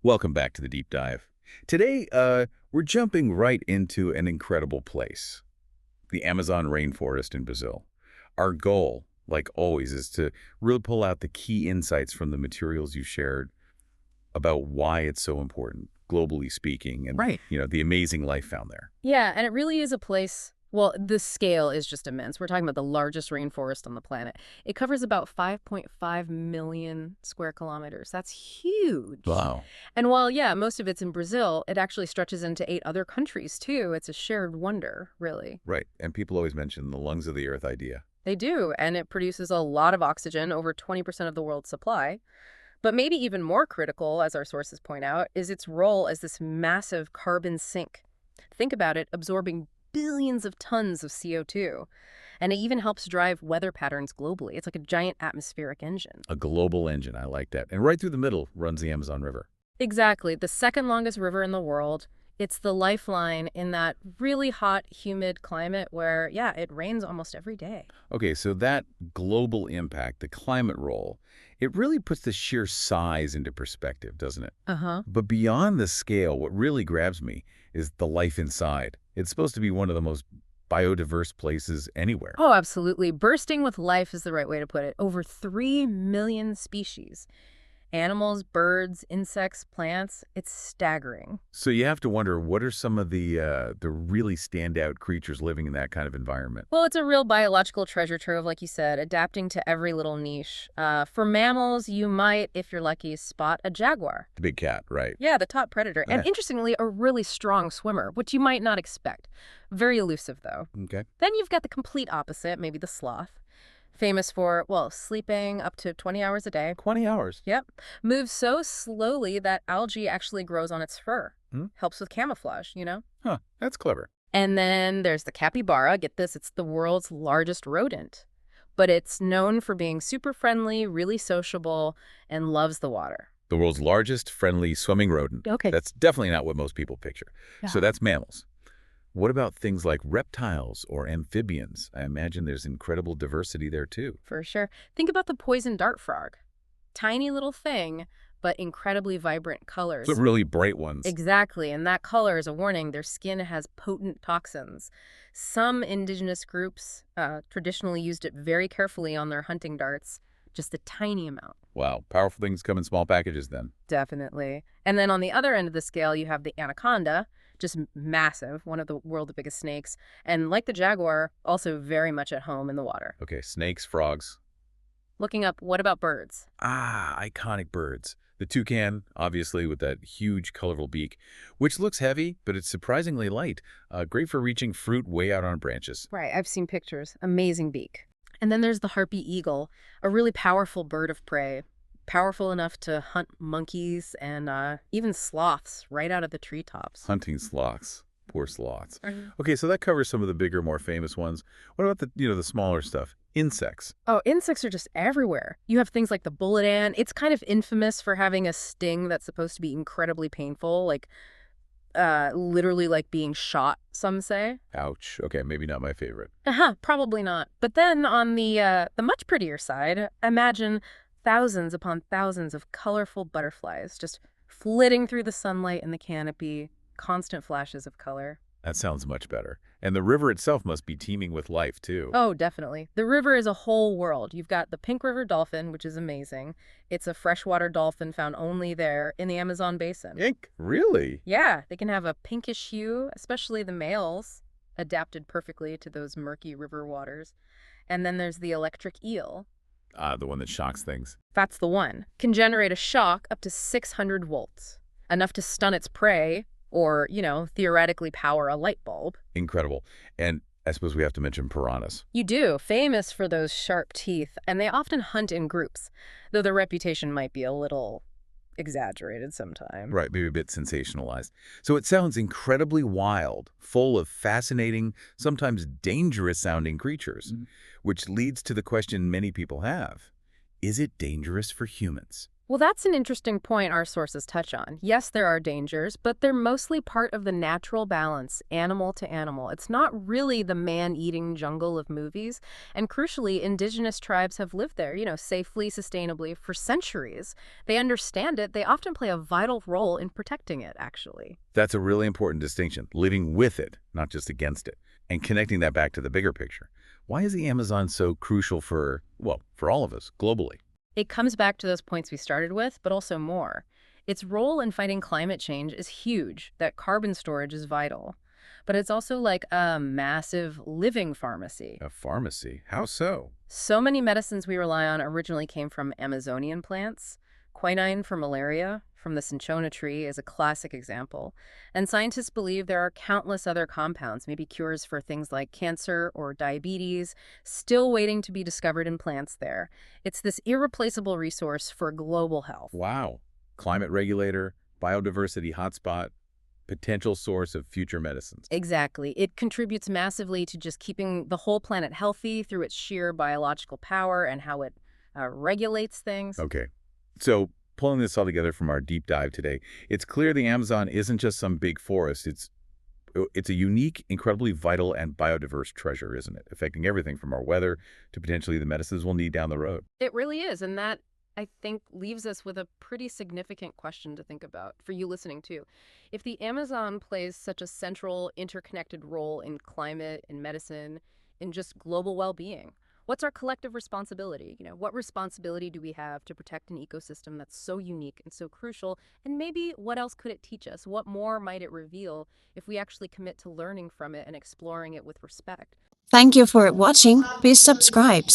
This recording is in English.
Welcome back to the Deep Dive. Today, we're jumping right into an incredible place, the Amazon rainforest in Brazil. Our goal, like always, is to really pull out the key insights from the materials you shared about why it's so important, globally speaking, and, Right. the amazing life found there. Yeah, and it really is a place. Well, the scale is just immense. We're talking about the largest rainforest on the planet. It covers about 5.5 million square kilometers. That's huge. Wow. And while, yeah, most of it's in Brazil, it actually stretches into 8 other countries, too. It's a shared wonder, really. Right. And people always mention the lungs of the earth idea. They do, and it produces a lot of oxygen, over 20% of the world's supply. But maybe even more critical, as our sources point out, is its role as this massive carbon sink. Think about it, absorbing billions of tons of CO2. And it even helps drive weather patterns globally. It's like a giant atmospheric engine. A global engine, I like that. And right through the middle runs the Amazon River. Exactly. The second longest river in the world. It's the lifeline in that really hot, humid climate where, yeah, it rains almost every day. Okay, so that global impact, the climate role, it really puts the sheer size into perspective, doesn't it? Uh-huh. But beyond the scale, what really grabs me is the life inside. It's supposed to be one of the most biodiverse places anywhere. Oh, absolutely. Bursting with life is the right way to put it. Over 3 million species. Animals, birds, insects, plants. It's staggering. So you have to wonder, what are some of the really standout creatures living in that kind of environment? Well, it's a real biological treasure trove, like you said, adapting to every little niche. For mammals, you might, if you're lucky, spot a jaguar. The big cat, right? Yeah, the top predator. And Yeah. interestingly, a really strong swimmer, which you might not expect. Very elusive, though. Okay. Then you've got the complete opposite, maybe the sloth. Famous for, well, sleeping up to 20 hours a day. 20 hours. Yep. Moves so slowly that algae actually grows on its fur. Hmm? Helps with camouflage. Huh, that's clever. And then there's the capybara. Get this, it's the world's largest rodent. But it's known for being super friendly, really sociable, and loves the water. The world's largest friendly swimming rodent. Okay. That's definitely not what most people picture. So Yeah. that's mammals. What about things like reptiles or amphibians? I imagine there's incredible diversity there too. For sure. Think about the poison dart frog. Tiny little thing, but incredibly vibrant colors. The really bright ones. Exactly, and that color is a warning. Their skin has potent toxins. Some indigenous groups traditionally used it very carefully on their hunting darts, just a tiny amount. Wow, powerful things come in small packages then. Definitely. And then on the other end of the scale, you have the anaconda, just massive, one of the world's biggest snakes. And like the jaguar, also very much at home in the water. Okay, snakes, frogs. Looking up, what about birds? Ah, iconic birds. The toucan, obviously, with that huge, colorful beak, which looks heavy, but it's surprisingly light. Great for reaching fruit way out on branches. Right, I've seen pictures. Amazing beak. And then there's the harpy eagle, a really powerful bird of prey. Powerful enough to hunt monkeys and even sloths right out of the treetops. Hunting sloths. Poor sloths. Mhm. Okay, so that covers some of the bigger, more famous ones. What about the smaller stuff? Insects. Oh, insects are just everywhere. You have things like the bullet ant. It's kind of infamous for having a sting that's supposed to be incredibly painful, like literally like being shot, some say. Ouch. Okay, maybe not my favorite. Probably not. But then on the much prettier side, imagine thousands upon thousands of colorful butterflies just flitting through the sunlight in the canopy, constant flashes of color. That sounds much better. And the river itself must be teeming with life, too. Oh, definitely. The river is a whole world. You've got the Pink River dolphin, which is amazing. It's a freshwater dolphin found only there in the Amazon basin. Ink? Really? Yeah, they can have a pinkish hue, especially the males, adapted perfectly to those murky river waters. And then there's the electric eel. Ah, the one that shocks things. That's the one. Can generate a shock up to 600 volts, enough to stun its prey or, theoretically power a light bulb. Incredible. And I suppose we have to mention piranhas. You do, famous for those sharp teeth, and they often hunt in groups, though their reputation might be a little exaggerated sometimes. Right, maybe a bit sensationalized. So it sounds incredibly wild, full of fascinating, sometimes dangerous-sounding creatures, which leads to the question many people have. Is it dangerous for humans? Well, that's an interesting point our sources touch on. Yes, there are dangers, but they're mostly part of the natural balance, animal to animal. It's not really the man-eating jungle of movies. And crucially, indigenous tribes have lived there, safely, sustainably for centuries. They understand it. They often play a vital role in protecting it, actually. That's a really important distinction, living with it, not just against it, and connecting that back to the bigger picture. Why is the Amazon so crucial for, well, for all of us globally? It comes back to those points we started with, but also more. Its role in fighting climate change is huge, that carbon storage is vital. But it's also like a massive living pharmacy. A pharmacy? How so? So many medicines we rely on originally came from Amazonian plants. Quinine for malaria from the cinchona tree is a classic example. And scientists believe there are countless other compounds, maybe cures for things like cancer or diabetes, still waiting to be discovered in plants there. It's this irreplaceable resource for global health. Wow. Climate regulator, biodiversity hotspot, potential source of future medicines. Exactly. It contributes massively to just keeping the whole planet healthy through its sheer biological power and how it regulates things. Okay. So, pulling this all together from our deep dive today, it's clear the Amazon isn't just some big forest. It's a unique, incredibly vital and biodiverse treasure, isn't it? Affecting everything from our weather to potentially the medicines we'll need down the road. It really is. And that, I think, leaves us with a pretty significant question to think about for you listening too. If the Amazon plays such a central, interconnected role in climate, in medicine, in just global well-being, what's our collective responsibility? What responsibility do we have to protect an ecosystem that's so unique and so crucial? And maybe what else could it teach us? What more might it reveal if we actually commit to learning from it and exploring it with respect? Thank you for watching. Please subscribe.